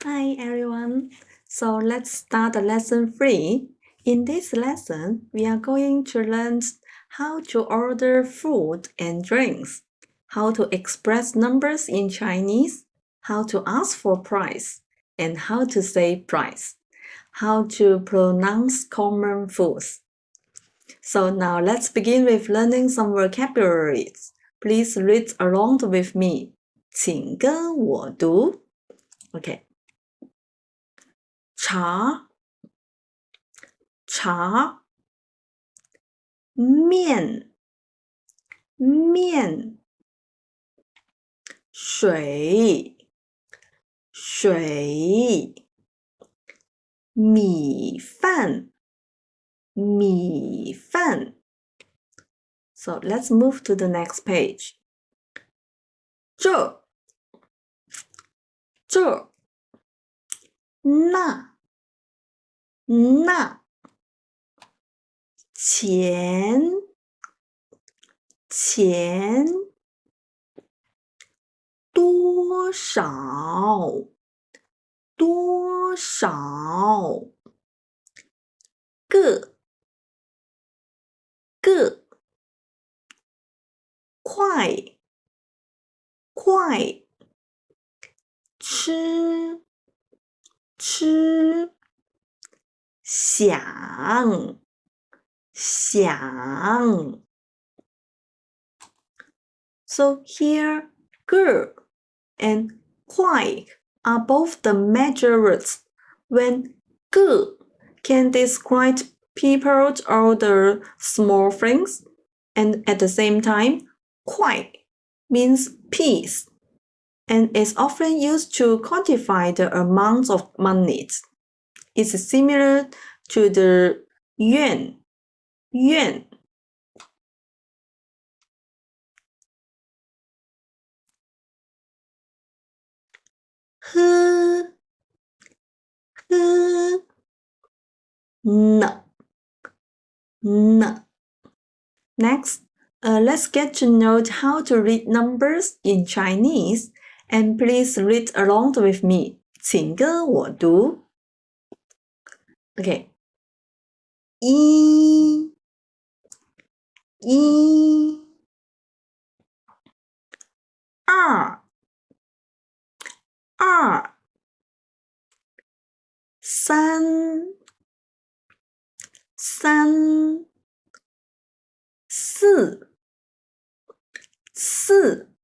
Hi everyone. So let's start lesson 3. In this lesson, we are going to learn how to order food and drinks, how to express numbers in Chinese, how to ask for price, and how to say price, how to pronounce common foods. So now let's begin with learning some vocabularies. Please read along with me. 请跟我读. Okay. 茶面水米饭 So let's move to the next page. 这那钱多少个快吃想 So here, 个 and 快 are both the major words. When 个 can describe people or the small things, and at the same time, 快 means peace, and is often used to quantify the amount of money. It's similar to the yuan. H N. Next, let's get to know how to read numbers in Chinese, and please read along with me. 请跟我读. Okay. 一二三四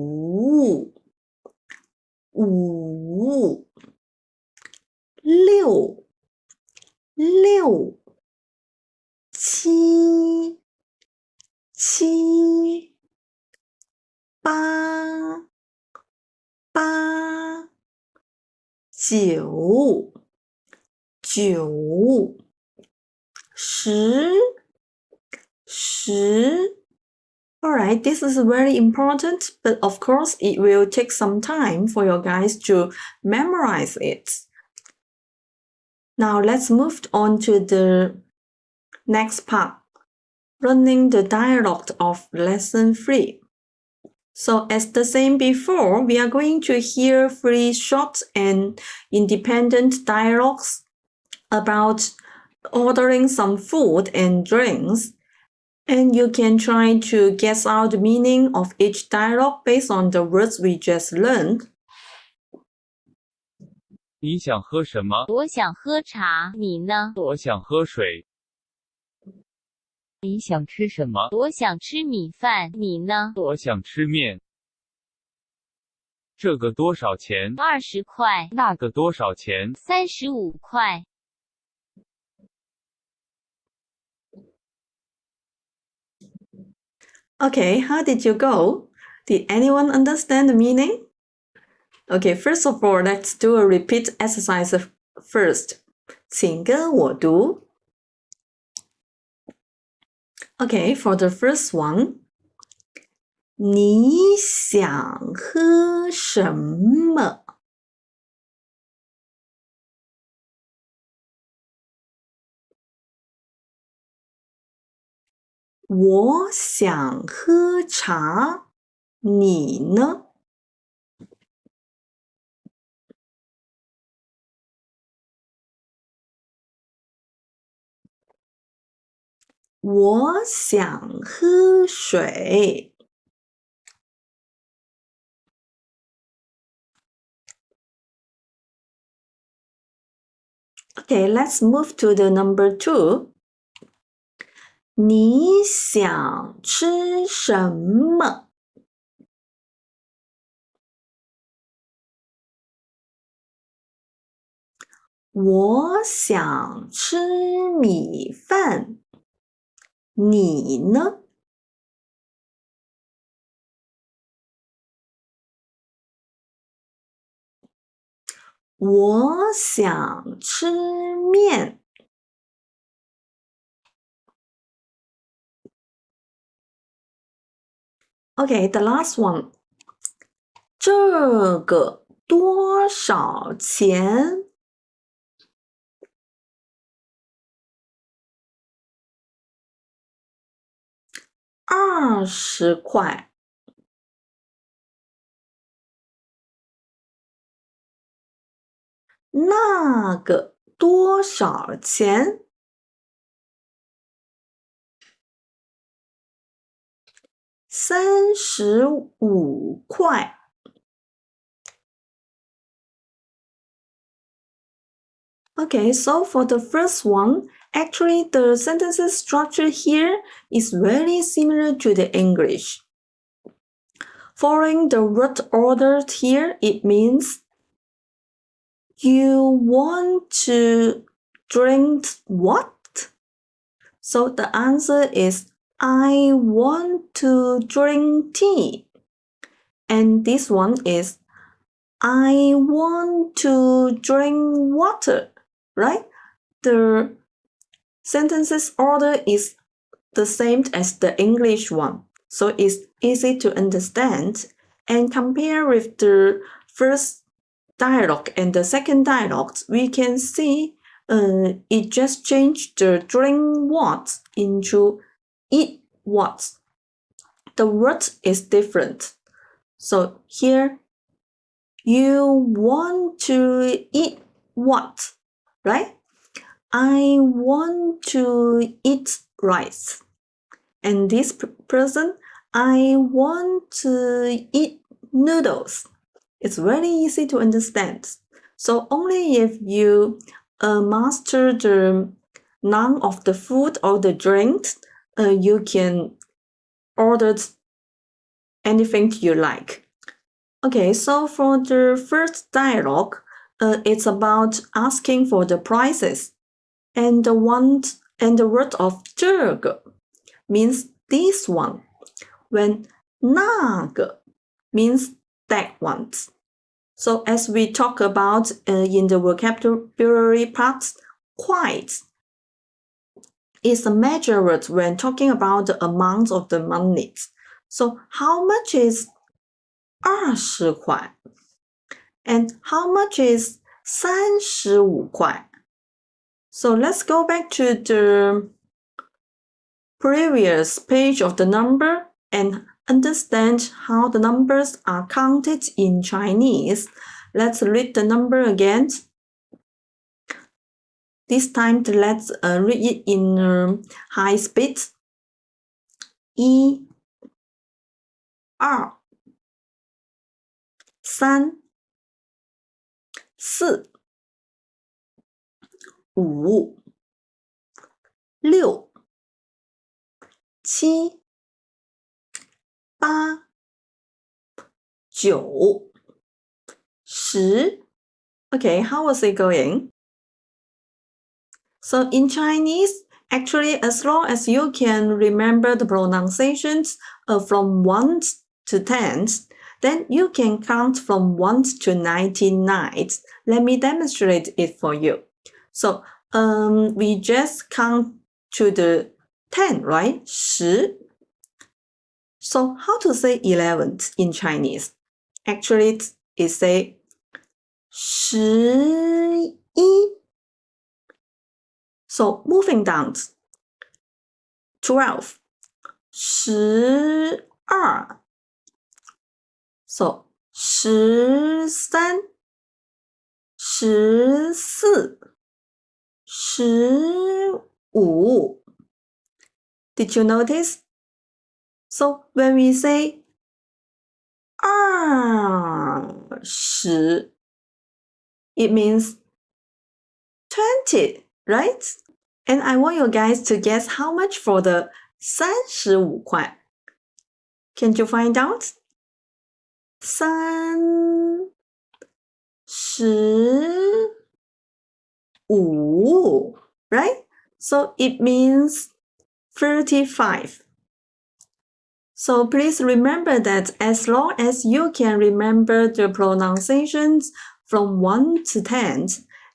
五六七八九十 Alright, this is very important, but of course it will take some time for you guys to memorize it. Now let's move on to the next part, learning the dialogue of lesson 3. So as the same before, we are going to hear 3 short and independent dialogues about ordering some food and drinks. And you can try to guess out the meaning of each dialogue based on the words we just learned. 你想喝什么？我想喝茶，你呢？我想喝水。你想吃什么？我想吃米饭，你呢？我想吃面。这个多少钱？20块。那个多少钱？35块。Okay, how did you go? Did anyone understand the meaning? Okay, first of all, let's do a repeat exercise first. 请跟我读. Okay, for the first one. 你想喝什么? 我想喝茶，你呢？我想喝水。Okay, let's move to the number 2. 你想吃什么？我想吃米饭。你呢？我想吃面。Okay, the last one. 这个多少钱？20块。那个多少钱？35块。Okay, so for the first one, actually the sentences structure here is very similar to the English. Following the word order here, it means you want to drink what? So the answer is I want to drink tea. And this one is I want to drink water, right? The sentences order is the same as the English one, so it's easy to understand. And compare with the first dialogue and the second dialogue, we can see it just changed the drink what into eat what. The word is different. So here, you want to eat what, right? I want to eat rice. And this person, I want to eat noodles. It's very easy to understand. So only if you master the none of the food or the drinks, you can order anything you like. Okay, so for the first dialogue, it's about asking for the prices. And the word of 这个 means this one, when 那个 means that one. So as we talk about in the vocabulary part, quite is a measure word when talking about the amount of the money. So how much is 20块? And how much is 35块? So let's go back to the previous page of the number and understand how the numbers are counted in Chinese. Let's read the number again. This time let's read it in high speed. 1 2 3 4 5 6 7 8 9 10. Okay, how was it going? So in Chinese, actually, as long as you can remember the pronunciations from 1 to 10, then you can count from 1 to 99. Let me demonstrate it for you. So we just count to the 10, right? 10. So how to say 11 in Chinese? Actually, it say 11. So moving down, 12, 12. So 13, 14, 15. Did you notice? So when we say 20, it means 20, right? And I want you guys to guess how much for the 35块. Can you find out? 35, right? So it means 35. So please remember that as long as you can remember the pronunciations from 1 to 10,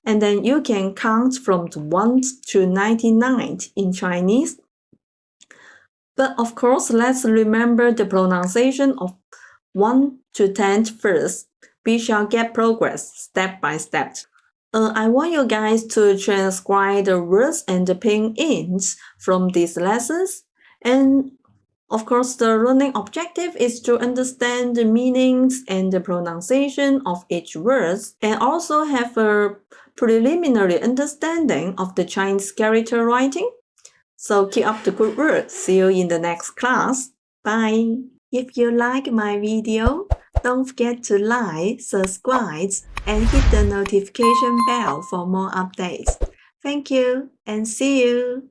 and then you can count from 1 to 99 in Chinese. But of course, let's remember the pronunciation of 1 to 10 first. We shall get progress step by step. I want you guys to transcribe the words and the pinyins from these lessons. And of course, the learning objective is to understand the meanings and the pronunciation of each word, and also have a preliminary understanding of the Chinese character writing. So keep up the good work. See you in the next class. Bye. If you like my video, don't forget to like, subscribe, and hit the notification bell for more updates. Thank you and see you.